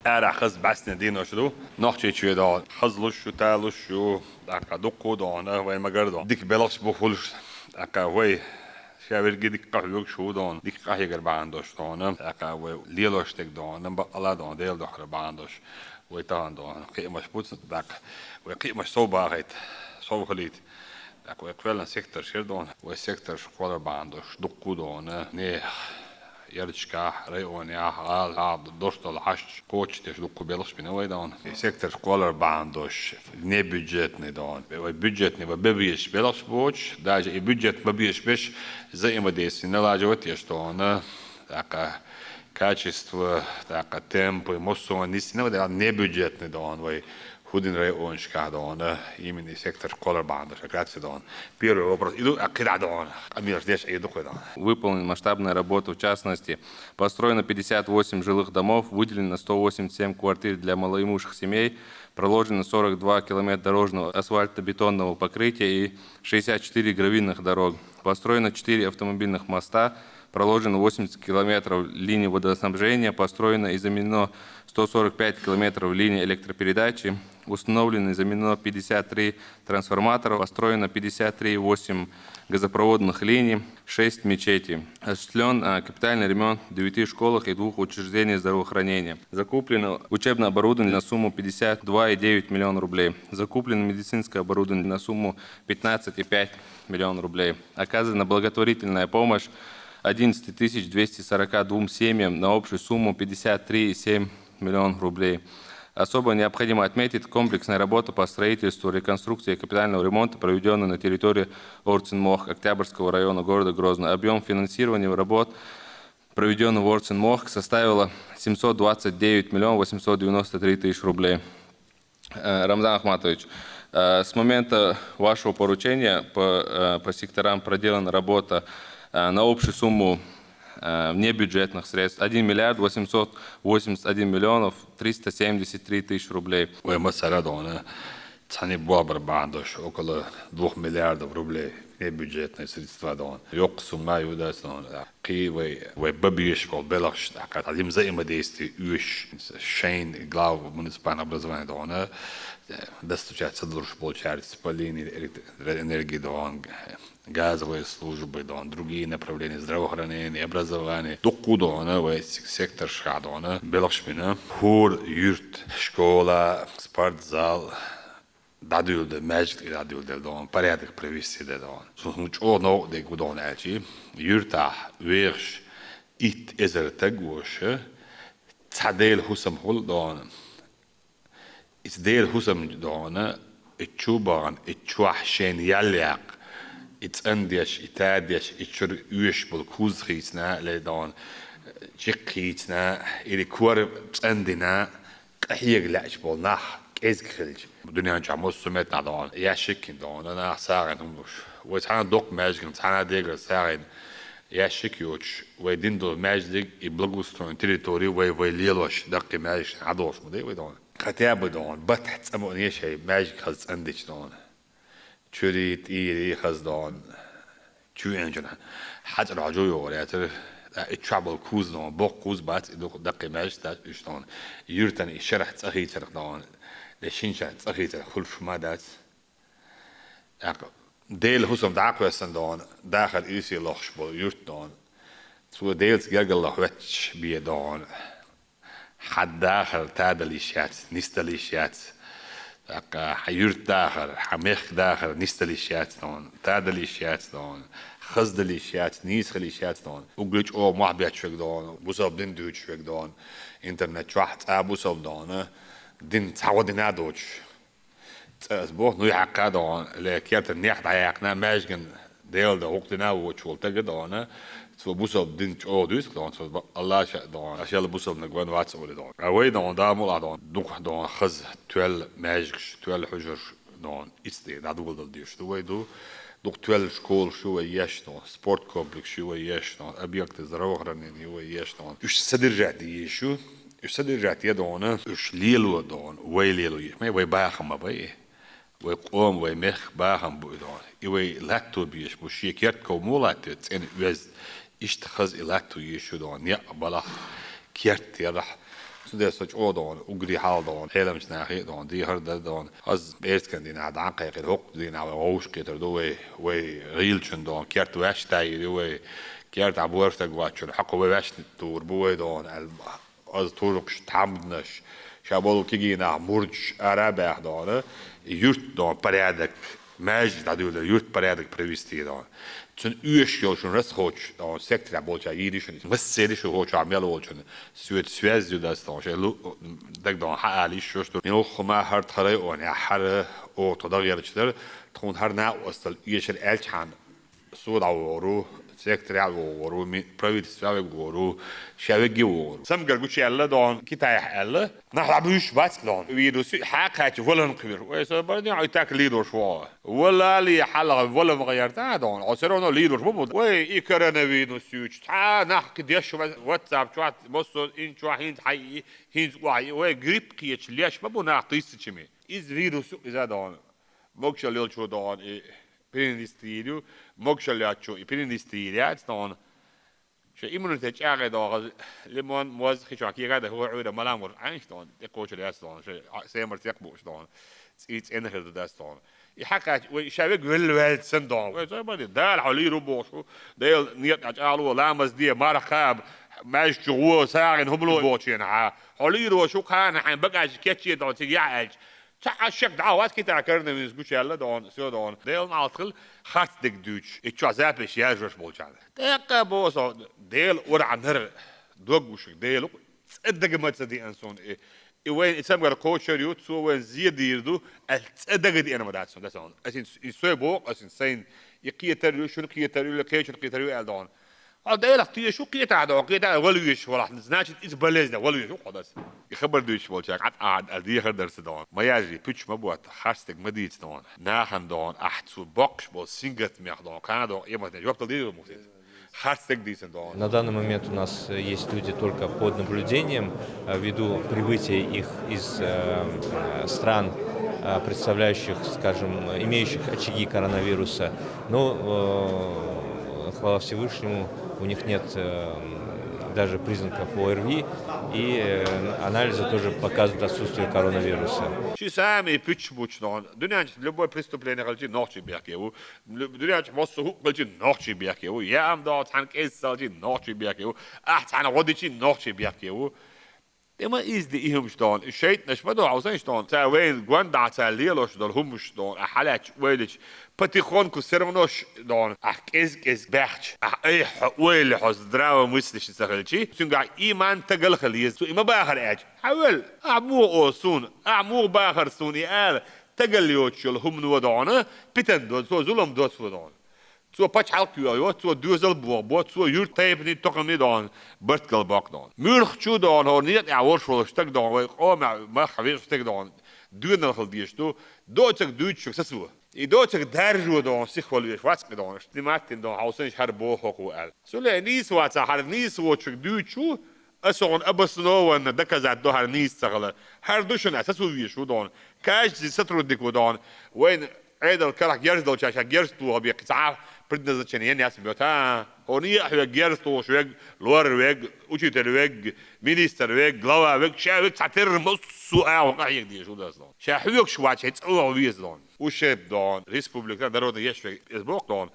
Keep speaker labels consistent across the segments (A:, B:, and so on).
A: خز بس ندين شدو نحكي شو دون خزلش شو تالش شو دقة دقو دون وين مقردون ديك بلش بخلش دقة وي شاور ديك قهوة شو دون ديك قهوة قرباندوش دون دقة وي ليلوش تك دون بقلا دون ديل دخر باندوش وي تان دون قيمة بوتس دقة وي قيمة صوبا غيت صوب خليت دقة وي قبلنا سيكتر شير دون وي سيكتر شقولر باندوش دقو دون نه يرجع ريون يا عاد دوشتل حش كوتش تشدق بيلش بنوي دون سيكتور كولر باندوش ني بيدجت ني دون بيدجت ني ببيش بيلش بوش داج بيدجت ببيش بيش زي ما ديس نلاجوت يشتون تاع качество تاع темп эмоцион نيس ني بيدجت ني دون وي Худин район шкадона, именно сектор колорбанда, шакратфидон. Первый вопрос. Иду акирадон. А мне здесь иду куда.
B: Выполнена масштабная работа, в частности, построено 58 жилых домов, выделено 187 квартир для малоимущих семей, проложено 42 километра дорожного асфальтобетонного покрытия и 64 гравийных дорог. Построено 4 автомобильных моста, проложено 80 километров линии водоснабжения, построено и заменено 145 километров линии электропередачи, установлено и заменено 53 трансформатора, построено 53,8 газопроводных линий, 6 мечетей. Осуществлен капитальный ремонт в 9 школах и 2 учреждениях здравоохранения. Закуплено учебное оборудование на сумму 52,9 миллиона рублей. Закуплено медицинское оборудование на сумму 15,5 миллиона рублей. Оказана благотворительная помощь 11 242 семьям на общую сумму 53,7 миллионов рублей. Особо необходимо отметить комплексную работу по строительству, реконструкции и капитального ремонта, проведенную на территории Орцин-Мох Октябрьского района города Грозно. Объем финансирования работ, проведенных в Орцин-Мох, составило 729 893 тысяч рублей. Рамзан Ахматович, с момента вашего поручения по секторам проделана работа на общую сумму внебюджетных средств 1 миллиард 881 миллионов 373 тысяч рублей.
A: Цани бобр бандош около 2 миллиардов рублей бюджетные средства дон. Yok summa yudas don. Qi we babish vol belach dakat. Alim zay ma desti ush Shane глав муниципального образования дона. Достучаться друж получается по линии энергии дон. Газовые службы дон, другие направления здравоохранения, образования. Докуда we сектор шадона. Белашмина. Хур, юрт, школа, спортзал. Dadulde, magic dadulde don, порядок привести don. Soms ono de gudon elchi, jurta weers it ezer tegwoshe, tsadel husam hol don. It's deel husam don, it chuban, it chwahshen yaliak, it's andiash, itadiash, it shur uish bol kuzrisna le don, chikitsna, ili kwar andina, kahig lach bol nach. إزخلج الدنيا نجمع سمعت نادون يا شكين دون أنا ساعن همش ويتحنا دوق ماجين تحنا ديجر ساعن يا شكيوش ويدين دو ماجلك يبلغوستون تريتوري وي ليلوش دقي ماجش عدوش مدي ويدون كتاب دون بتحت أموني شيء ماجك خلص عندش دون شريت إيري خز دون شو إنجنا حتى العجوي ورياتر الشعب كوز دون بوق كوز بات دقي ماجش تاش دون يرتن الشرح تأخي ترق دون لشينشا تأخيت خلف مادات ديل هسم دعقوا سندون داخل إيسي لخش بول يرتون سو ديلز جرجل لحوتش بيدون حد داخل تادليشات نستليشات حيرت داخل حميخ داخل نستليشات دون تادليشات دون خزدليشات نيسخليشات دون وقلج أو محبيات شوك دون بوصل دين دوت شوك دون إنترنت شوحت أبوصل دون دين تعودنا دوتش أسبوع نوع عقادون لكيات النيح ضيعنا ماجن ديل ده وقتنا وشول تجدونه سو بوصل دين أو دوس دون سو الله شاء دون أشياء بوصل نقول واتس أولي دون أوي دون دامول دون دوخ دون خز توال ماجش توال حجر دون إستي دادول ديش دوي دو دوخ توال شكول شو يش دون سبورت كومبلكس شو يش دون أبيكت زراعة هو يش دون إيش صدر جدي شو يصير جاتيه دونه إيش ليلو دون ويليلو ما ويباخم ما بيه ويقوم ويمخ باخم بودون يوي لاتو بيش بوشي كيرت كومولات تين ويز إيش تخز إلاتو يشو دون يا بلا كيرت يرح det så att då ugri haldan hela snacket då det hörde då as erst din hade anqeqid hoq din av roskiter då we rilchen då kert washta då kert aborsta gwachur haqo wash tur boy då az turqsh tamdnash شابول كيجينا مرج عربة هذا يرت دون بريادك ماج دادولا يرت بريادك بريستي دون تون يوشيو شون رس خوش دون سكتر بولشا يديشون بس سيرش خوش عمل ولشون سويت سويز جداس دون شلو دك دون حالي شوش دون ينو خما هر تخري اون يا حر او تدغير شتر تكون هر نا وصل يشر الچان سود اورو سكتر اورو مي برايفت سوي اورو شاوي اورو سم قرقوش يلا دون كيتايح يلا نحلبوش بس دون ويدوس حقك ولا نقبر ويسا بردي عيتاك ليدر شو ولا لي حلقه ولا مغيرتها دون عسرنا ليدر بو وي يكرنا وينو سوتش تا نحكي ديش واتساب شوات بصوا ان شو حين حي هين واي وي جريب كيتش ليش ما بو نعطيس تشمي از فيروس اذا دون موكشل شو دون بينستيريو موكشل شو بينستيريات دون شو إيمانه تجارة ده لمن موز خشاكي هذا هو عود ملامور عنش دون يقوش الأسلون شو سامر تقبوش دون إيش إنه ده أسلون يحكي وشابك والوالد سندون وإذا بدي دال حلي ربوشو دال نيت أجعله لامس دي مرخاب ماش جوا ساعن هم بوشين حلي روشو كان عن بقى كتشي دون تيجي تعشق دعوات كده كرنا من سكوش يلا دون سو دون ديل نعطل خاص دك دوتش اتشازاب ياجرش بولشان دقة بوسو ديل ورع نر دوغوش ديل تصدق ما تصدق انسون وين يسمى الكوتشر يوت سو وين زيد يردو تصدق دي انا ما داتسون داسون اسين يسوي بوق اسين سين يقيتر شنو قيتر ولا كيش قيتر دون ديل اختي شو قيتر دون قيتر ولويش ولا نزناش اسبلز ده ولويش قدس يخبر دوش بولشاك قعد ادي خدر سدون ما يجري بيتش ما بوت خاصك مديت دون ناخن دون احتسو بوكش بو سينجت ميخ دون كان دون يما جواب تدي مفيد خاصك ديسن دون.
C: На данный момент у нас есть люди только под наблюдением ввиду прибытия их из стран, представляющих, скажем, имеющих очаги коронавируса. Но, хвала Всевышнему, у них нет даже признаков ОРВИ, и анализы тоже показывают отсутствие коронавируса.
A: Чи сами пичбуч дон. Дунянч любое преступление галчи ночи бякеу. Дунянч моссу галчи ночи бякеу. Яам да танк эссалчи ночи бякеу. Ахтана годичи ночи бякеу. Immer ist die ihum staan. Scheit nicht mal da außen staan. Sei wenn gwanda sei lielos da hum staan. Halach welich. Patikhon ku servnosh daan. Kes bach. Ay wel hasdrawa muslish sagalchi. Sunga iman tagal khaliz. So ima bakhar aj. حاول أعمو أوسون أعمو باخر سوني تقل يوتشل هم نودعنا بتن دود سو زلم دود فدان سو باش حلقي أيوة سو دوزل بوا سو يور تايب ني تقني دان برتقل باق دان ميرخ شو دان هو نيت يعورش ولا اشتق دان ويقو ما خبير اشتق دان دون الخل ديشتو دوتك دوتش سسو دوتك درجو دان سيخ وليش واسق دان اشتمات دان حوسنش هر بو حقو ال سو لا نيس واتس هر نيس واتش دوتشو أسون أبصنو أن دكزات ده هرنيس سغلة هردوشن أساسه ويشو دون كاش زي سترو ديكو دون وين عيد الكرح جيرز دو شاشة جيرز تو هبي قطعة بدنا زتشنين ياس بيوتا هوني أحوي جيرز تو شويق لور ويق وشيتر ويق مينيستر ويق لوا ويق شا ويق تعتر مصو وقعيق دي شو ده دون شاحويق شوات شيت أو ويز دون وشيب دون ريسبوبليكا دارود يشوي إسبوق دون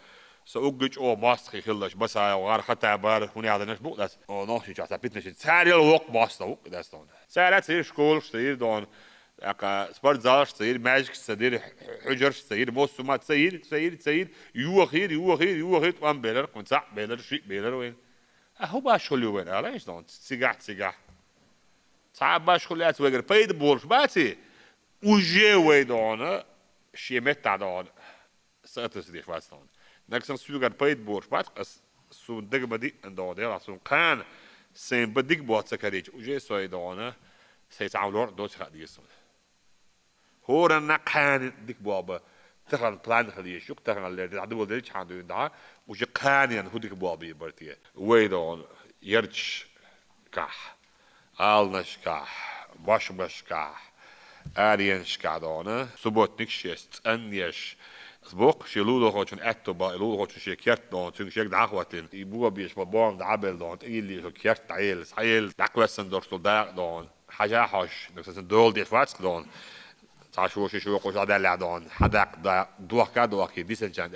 A: سأوجج أو ماستخي خلش بس وغار خطأ بار هوني هذا نش بقدس أو ناشي جالس بيتنش ساري الوقت ماستا وقت داس دون سارات سير شكول سير دون سبارت زارش سير ماجيك سير حجر سير موسومات سير يو خير وان بيلر كنت صح بيلر شيء بيلر وين هو باش خليه وين علاش دون سيجاح صعب باش خليه ويجر بيد بولش باتي وجي وين دون شيمت دون ساتس دي فاس دون نكسن سوغر بايد بورش بات سو دغ بدي اندو ديلا سو كان سين بديك بوات سكريج وجي سوي دونا سي تعملور دوش خدي سو هورن كان ديك بوابا تخل بلان خدي شو تخل اللي عدو ديل چاندو دا وجي كان ين هديك بوابي برتي وي دون يرش كح آلنش كح باش كح آرينش كادونا سبوتنيك شيست انيش سبوق شيلولو خوشن اكتوبا لولو خوشن شيكيرت دون تشون شيك دعوتين يبوها بيش بابون دعبل دون تقيل لي شيكيرت عيل دعوسن دورسو داق دون حاجة حاش نفس الدول دي فاتس دون تعشوا شو قوش عدل دون حدق دا دوكي ديسنجان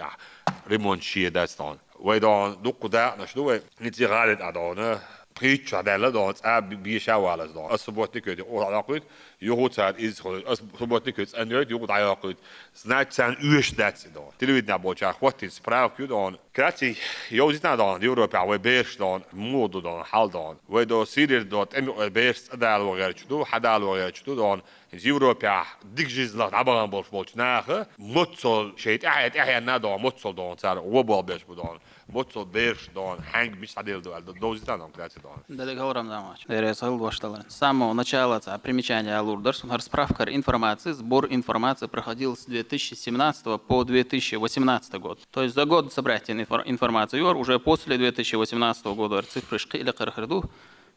A: ريمون شي داستون ويدون دوك دا نشدو نتي غالد ادون بريتش عدل دون بيشاوالز دون اسبوت نكد او علاقت يوتاد از اسبوت نكد اندرد يوت علاقت سنات سان اوش دات دون تلويد نابوچا وات از براو دون كراتي يوزيت دون يوروبا و بيرش دون مود دون حال دون ويدو سيدر دوت ام بيرش ادال وغيرچدو حدال وغيرچدو دون in Europa dik jizlat abaran bols bolch nage motsol sheit ehet na do motsol do tsar wobol besh budon motsol besh don hang mis adel do dozitан он кстати don.
D: Да договором замач. Дересал башталар. С самого начала примечания Алурдерс, справка информации, сбор информации проходил с 2017 по 2018 год. То есть за год собрать информацию уже после 2018 года цифры шкили кархарду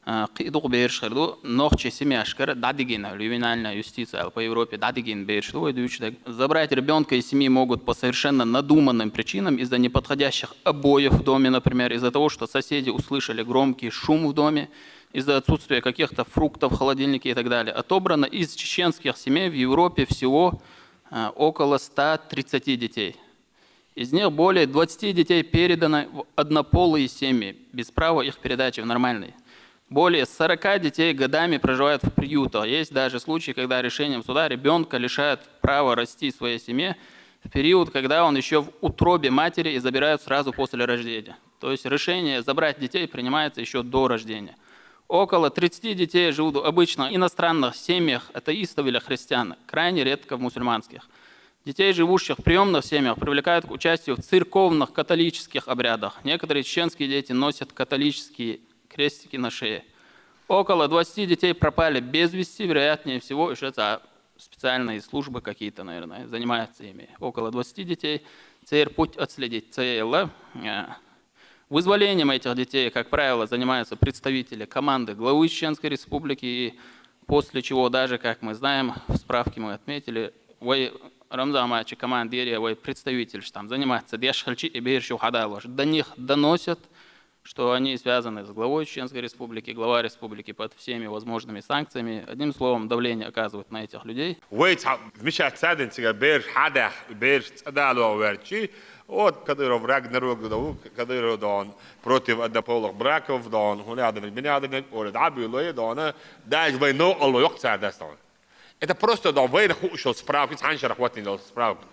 D: قيدوق بيرش خردو نوخче семьяшкар дадигина ювенальная юстиция по Европе дадигин бейрш забрать ребенка из семьи могут по совершенно надуманным причинам из-за неподходящих обоев в доме, например, из-за того, что соседи услышали громкий шум в доме, из-за отсутствия каких-то фруктов в холодильнике и так далее. Отобрано из чеченских семей в Европе всего около 130 детей. Из них более 20 детей передано в однополые семьи без права их передачи в нормальные. Более 40 детей годами проживают в приютах. Есть даже случаи, когда решением суда ребенка лишают права расти в своей семье в период, когда он еще в утробе матери и забирают сразу после рождения. То есть решение забрать детей принимается еще до рождения. Около 30 детей живут в обычно иностранных семьях атеистов или христиан, крайне редко в мусульманских. Детей, живущих в приемных семьях, привлекают к участию в церковных католических обрядах. Некоторые чеченские дети носят католические крестики на шее. Около 20 детей пропали без вести, вероятнее всего, еще это специальные службы какие-то, наверное, занимаются ими. Около 20 детей. Цель путь отследить. Вызволением этих детей, как правило, занимаются представители команды главы Чеченской Республики, и после чего даже, как мы знаем, в справке мы отметили, Рамзамачи командирия, представитель, там занимается Дешхальчи и Бейрши Ухадалош. До них доносят, что они связаны с главой Чеченской Республики, глава республики под всеми возможными санкциями. Одним словом, давление оказывают на этих людей.
A: От Кадыров Рагнарок додаву, Кадыров дон против однополых браков дон, хуняден биняден, оред абилой дон, дайс войну алло ёхцар дастон. Это просто дон война хушил справки, цаншар хватин дон справки.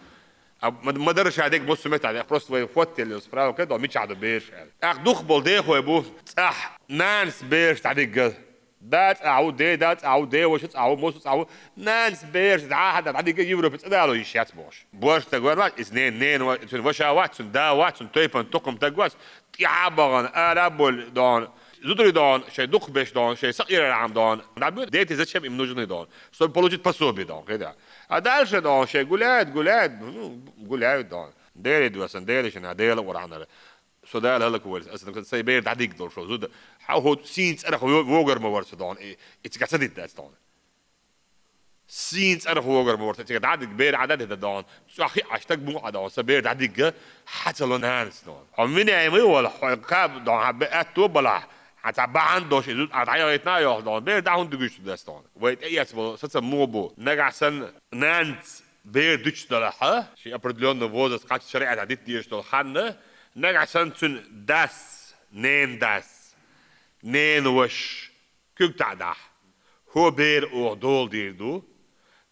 A: ما درش عليك بص متى عليك بروست وي فوت اللي سبراو كده مش عاد بيش اخ دخبل ده هو ابو صح نانس بيش عليك دات اعود ده وش اعود موس اعود نانس بيش عهد عليك يورو بتصدالو يشات بوش تقول واحد اثنين وشا واتسون دا واتسون تيبن تقم تقواس يعبغن ارابل دون زودري دون شيء دخ بيش دون شيء صغير عم دون ديتي زاد شيء منوجني دون что получит пособие дон كده а дальше дон شيء гуляет دون ديري دوسن ديري شنا ديلا ورانا سودال هلا كويس اصلا كنت سي بير داديك دور شو زود هو سينز انا ووغر ما ورس دون اتس قصدت داس دون سينز انا ووغر ما ورس اتس داديك بير عدد دون شو اخي اشتاق مو دون سبير داديك حتى لو نانس دون هم من ايمي ولا قاب دون اتو بلا هتعبان دوش يزود هتعيرتنا يا دون بير داون دغش داستون ويت ايس سس موبو نغسن نانت بير دش دلها شي определённый возраст как шариат адит дир что ханна نغسن تن داس نين وش كوكتادا هو بير او دول ديردو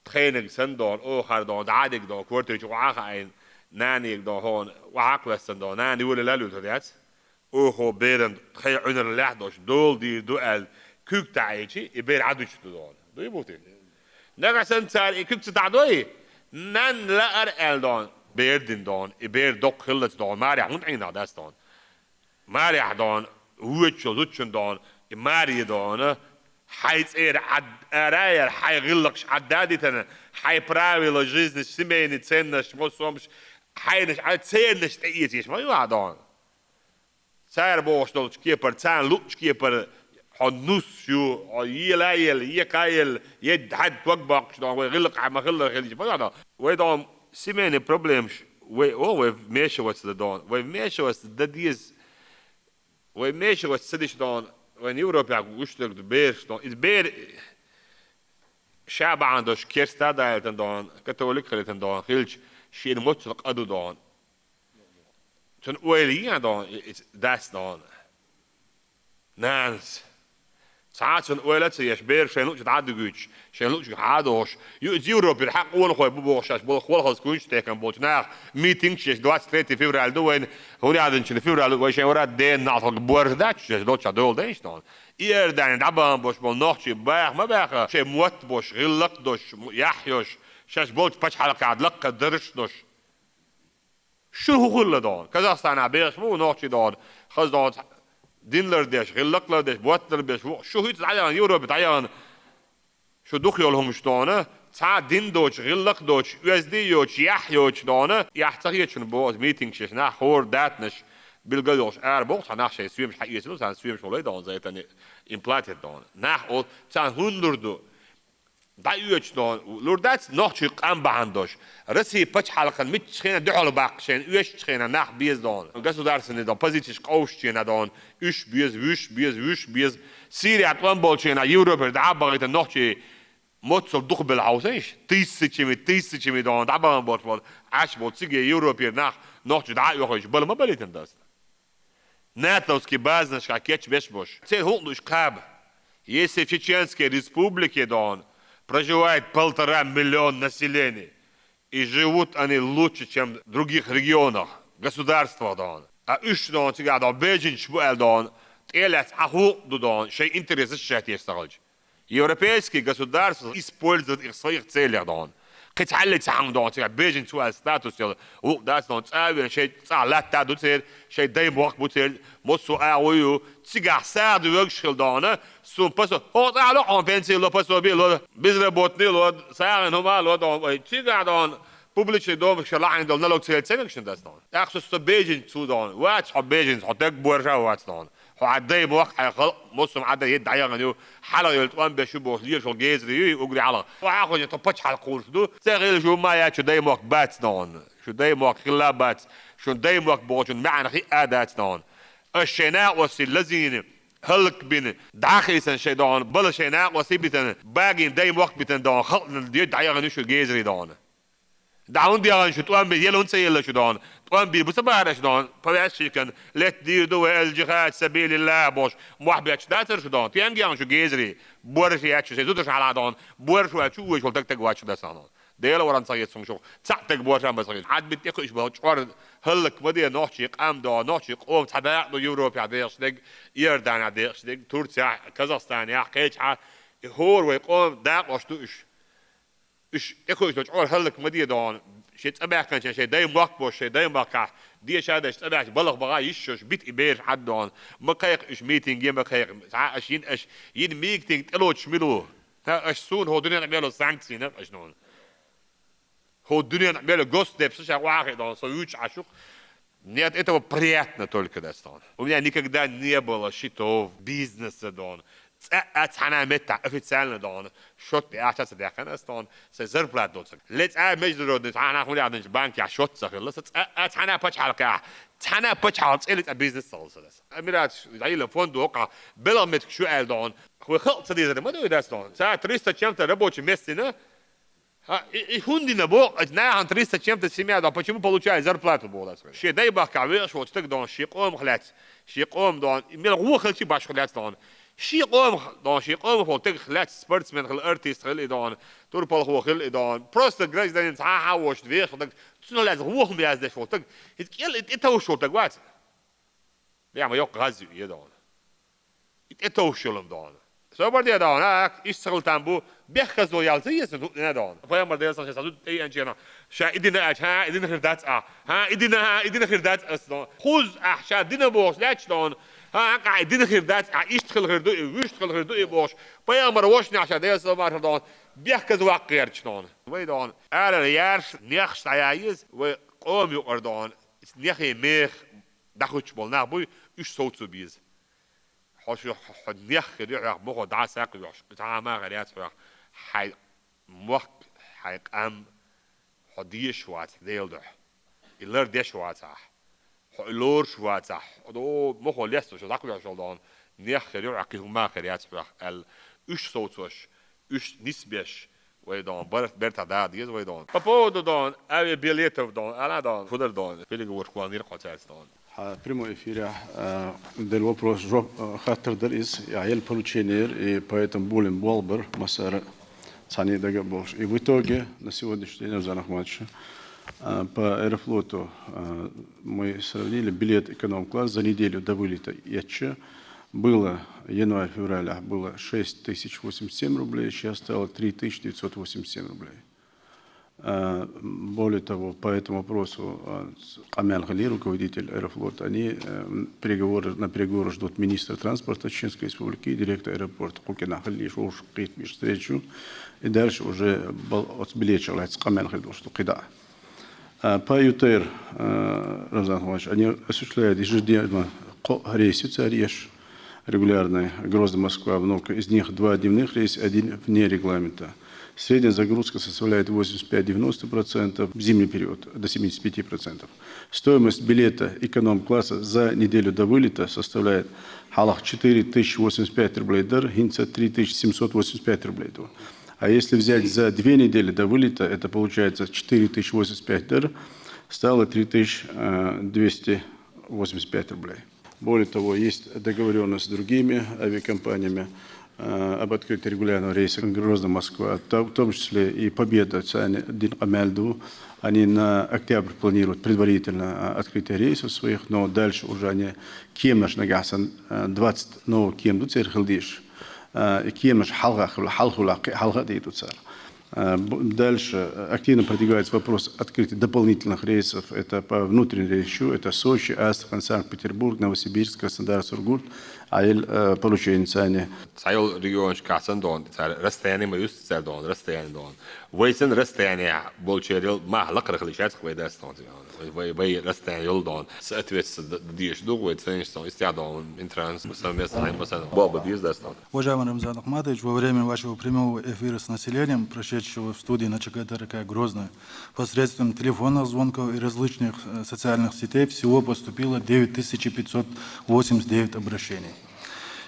A: تخينك سندون او خردون عادك دون كورتج وعاين نانيك دون هون وعاقل سندون ناني ولا لالو تدات او هو بيرن تخيل عن اللحظه دول ديردو ال كوكتايجي يبير عدوش دون دو يبوتي نغسن تار كوكتادوي نان لا ار ال دون بيردن دون يبير دوق خلت دون ماري هون عينا داس دون ماري دون وچو زوچن دون ماري دون حيث عد اراير حي غلقش عدادتنا حي براوي لجيزن سمين تسنش موسومش حينش عد سينش تيجيش ما يوا دون سير بوش دول كيبر تان لوش كيبر حنوس شو يلايل يكايل يد حد وقبق دون غلق ما غلق غلج ما يوا دون ويدون سمين بروبلمش وي ماشي واتس دون وي ماشي واتس دديز وي ماشي واتس سديش دون وين يوروبا وشتك بيرش دون إز بير شعب عندوش كيرستا دايلتن دون كاثوليك خليتن دون خيلش شين مطلق ادو دون تن ويلي دون داس دون نانس ساعات تن ويلت يشبير شين لوش تعدي جوش شين لوش عادوش يوروب الحق ولا خوي بوشاش بول خول خلص كوش تكن بوتنا ميتينغ شيش دوات 3 فبراير دوين هوني عادن شن فبراير وشين ورا دين نعطل بورزداتش دوتش دول ديش دون إير دان دعبان بوش بول نوخشي باخ ما باخ شي موت بوش غلق دوش يحيوش شاش بولت باش حلقة عاد لق درش دوش شو هو كل دون كازاخستان عبيش مو نوخشي دون خز دون دينلر ديش غلق لر ديش بوتلر ديش شو هي تعيان يوروب تعيان شو دخيولهم شتونه تا دين دوش غلق دوش USD يوش يحيوش دونه يحتاجي شنو بوز ميتينغ شيش نا خور داتنش بالجلوش بوقت ناخ شيء سويم حق يسلو سان سويم شو ليدون زي تاني إمبلانتد دون ناخ أو سان هندردو دا يوش دون لوردات ناخ شيء قام بعندوش رسي بتش حلقة ميت خينا دحول باقشين يوش خينا ناخ بيز دون قصو دارسني دون بزيتش قوش شينا دون إيش بيز وش بيز سيري أطلان بولشينا يوروب دعاب بغيت ناخ شيء موتسل دخ بالعوزيش تيس كمي دون دعبان بولش عاش بولتسيجي يوروبير ناخ دعاء يخرج بل ما بليتن داست ناتوسكي بازنش كاكيتش بيشبوش цей гулнуш каб если в Чеченской республике дон проживает 1,5 миллиона населения и живут они лучше чем в других регионах государства дон а уж дон тига дон бежин шбуэл дон телец аху дон шей интересы шат есть европейские государства используют их в своих целях дон قتعلي تعم دون تيجا بيجن سؤال ستاتوس يلا وقداس دون تساوي شيء تعلات تادو تير شيء دايم وقت بوتير موسو أويو تيجا سعد ويكشل دونه سون بسوا هو تعالوا عن بنسي لو بسوا بيلو بيزر بوتني لو سعر هما لو دون تيجا دون public دون شلا عند دون لو تير تسمعش داس دون أخص بيجن تو دون واتش حب بيجن حتى بورجا واتش دون هو عداي بوقت حيخلق موسم عدا يدعي غنيو حلا يلتقان بشبه لير شو جيزري وقري على وعاخذ يطبش على القول شدو تغير شو ما يا شو دايم وقت بات دون شو دايم وقت خلا بات شو دايم وقت بوجن معنا خي أدات دون الشناء وسي الذين هلك بين داخل سن شي دون بل شناء وسي بتن باقي دايم وقت بتن دون خلق يدعي غنيو شو جيزري دون دعون ديان شو توان بيلون سيلا شو دون توان بي بسبارة شو دون فباش كان لا تدير دو الجهاد سبيل الله بوش محبش داتر شو دون تيان جيان شو جيزري بورش ياتشو سيزودش على دون بورش واتشو شو تك واش ده سانون ديلا وران صيد سون شو تعتك بورش ام بصيد عاد بتيخش بوش ور هلك بدي نوحشي قام دو نوحشي قوم تبع دو يوروب يعديش دق يردان يعديش دق تركيا كازاخستان يا حكيتش هور ويقوم داق وشتوش إيش يخوش تجعل هلك مدية دون شيء تبع كان شيء دايم وقت بوش شيء دايم وقع دي شهادة تبع بلغ بغاء يشوش بيت إبير حد دون ما كيق إيش ميتينج يم كيق ساعة إيش إيش ين ميتينج تلوش ملو ها إيش سون هو دنيا نعمله سانكسي نف إيش نون هو دنيا نعمله جوست دبس شيء واحد دون سويتش عشوق нет этого приятно только дастон у меня никогда не было счетов бизнеса дон أنا متع أفيتسالنا دون شوت أعتقد صدقنا أستون سيزر بلاد دوتك ليت مجرد أنا أقول عندنا بنك يا شوت سخر لسه أنا بتش حلقة أنا بتش حلقة إلى بيزنس سالس ده أميرات زي فندق بلا متك شو قال دون هو خلط صديق ده ما ده داستون ساعة 300 чем-то рабочий месте и хундина бог на 300 чем-то семья да почему получает зарплату было شيء ده يبقى كعبير شو تك دون شيء قوم خلات شيء قوم دون ميل هو خلتي باش خلات دون شيء قوم دون شيء قوم هو تك خلات سبورتسمان خل ارتيست خل دون تور بال هو خل دون بروست جرايز ده انت وش دي خدك شنو لازم هو هم ياز ده شو تك انت وش تك وات يا ما يق غاز يدون انت وش لهم دون سو بردي دون ايش شغلتان بو بيخزو يالتي يسدو دون فاهم بردي صار شي اي انجينا شا ادينا ها ادينا خردات ها ادينا خردات اصلا خذ احشا ادينا بوش لاش دون ها قاعدين خردات يشتغل خردو ويشتغل خردو بوش فاهم مروشني عشان ده صار دون بيخزو واقير شلون وي دون على يارش نيخش عايز وقوم يقردون نيخي ميخ دخوش بولنا بو ايش صوتو بيز حش نيخ يريح مخ دع ساق يوش بتاع ما غريات حي مخ حي قام حديش وات ديلده إلر ديش واتح حلور شواتح دو مخ ليستو شو داكو شو دون نيخ يريح كي هما غريات ال إيش صوتوش إيش نسبيش ويدون برتا دا ديز ويدون بابو دون أبي بيليتو دون أنا دون فودر دون فيلي وركوانير قاتل دون.
E: Прямой эфир del вопрос хаттер из яел полученер и поэтому болен болбер масара цани дага бош. И в итоге на сегодняшний день в занах матча по Аэрофлоту мы сравнили билет эконом-класс за неделю до вылета ЯЧ. Было январь-февраля было 6087 рублей, сейчас стало 3987 рублей. Более того, по этому вопросу Амян Гали, руководитель Аэрофлота, они на переговоры ждут министра транспорта Чеченской Республики и директор аэропорта Кукина Гали, что уж встречу, и дальше уже отбелечил Амян Гали, что кида. По ЮТР, Рамзан Хавач, они осуществляют ежедневно рейсы Царьеш, регулярные, Грозно-Москва, много, из них 2 дневных рейса, 1 вне регламента. Средняя загрузка составляет 85-90%, в зимний период до 75%. Стоимость билета эконом-класса за неделю до вылета составляет 4085 рублей дар, Хинца 3785 рублей. А если взять за 2 недели до вылета, это получается 4085 дар, стало 3285 рублей. Более того, есть договоренность с другими авиакомпаниями об открытии регулярного рейса Грозно-Москва, в том числе и Победа, они на октябрь планируют предварительно открытие рейсов своих, но дальше уже они кемнаш нагасан 20 новых кемду церхилдиш, кемнаш халха дейдут цар. Дальше активно продвигается вопрос открытия дополнительных рейсов. Это по внутреннему рейсу, это Сочи, Астрахань, Санкт-Петербург, Новосибирск, Краснодар, Сургут, получение цены.
A: Сайол регион касан дон, расстояние мы юст цар дон, расстояние дон. Вейсен расстояние болчерил махлак рахличат хвейдас дон. Вей расстояние юл дон. Соответственно, диш дугвей цениш дон, истя дон, интранс, совместно наймасан. Баба диз дас дон.
F: Уважаемый Рамзан Ахматович, во время вашего прямого эфира с населением, прошедшего в студии на ЧКТРК Грозно, посредством телефонных звонков и различных социальных сетей всего поступило 9589 обращений.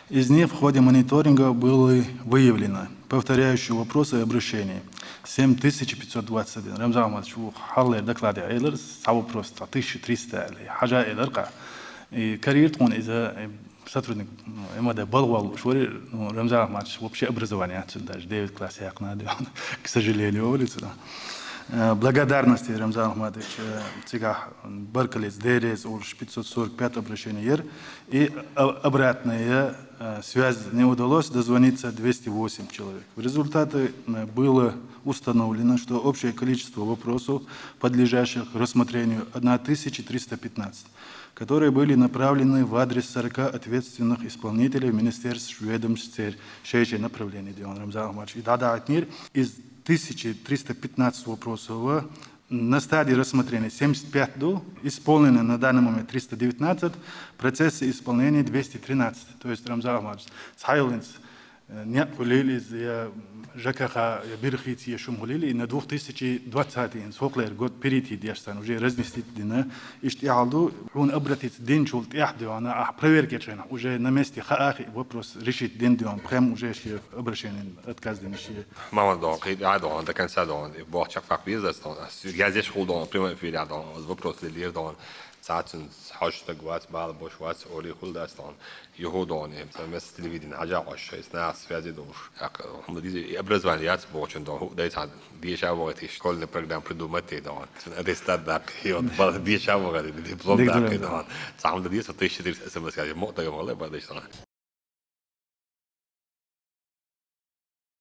F: Из них в ходе мониторинга было выявлено повторяющие вопросы и обращения 7521. Рамзан Ахматович, халлер доклады айлер, вопрос 1300 хажа айлерка. И карьертон из-за сотрудник МВД Балвал, что Рамзан Ахматович вообще образование отсюда, даже 9 класс я к сожалению, улица. Благодарности Рамзан Ахматович, цигах Баркалец, Дерез, 545 обращений и обратная связь не удалось дозвониться 208 человек. В результате было установлено, что общее количество вопросов, подлежащих рассмотрению, 1315, которые были направлены в адрес 40 ответственных исполнителей министерств, ведомств, шесть направлений. Рамзан Ахматович. И из 1315 вопросов на стадии рассмотрения 75 исполнено на данный момент 319, процессы исполнения 213. То есть Рамзан Ахматович, Сайленс не полили из ЖКХ Бирхити шумулили и на 2020 соклер год перейти дяшсан уже разнести дина иштиалду он обратиться день чулт яхду она проверки чена уже на месте хаахи вопрос решить день днем прям уже обращение отказ динши.
A: Мама дон, я дон, да конца дон, бог как бизнес дон, я здесь хул дон, прямо эфир дон, вопрос лидер дон. ساعتن حاجة قوات بعض بوشوات أولي كل داستان يهودان مثل تلفزيون حاجة عشرة ناس في هذه دوش هم دي أبرز فعاليات بوشن دون ده يساعد دي شابوغتيش كل نبرقدام بريدومتي دون هذا استدعى هيون بعض دي شابوغتي دي بلوم داك دون سام دي ستيش تدرس اسم بس يعني مقطع يوم الله بعد إيش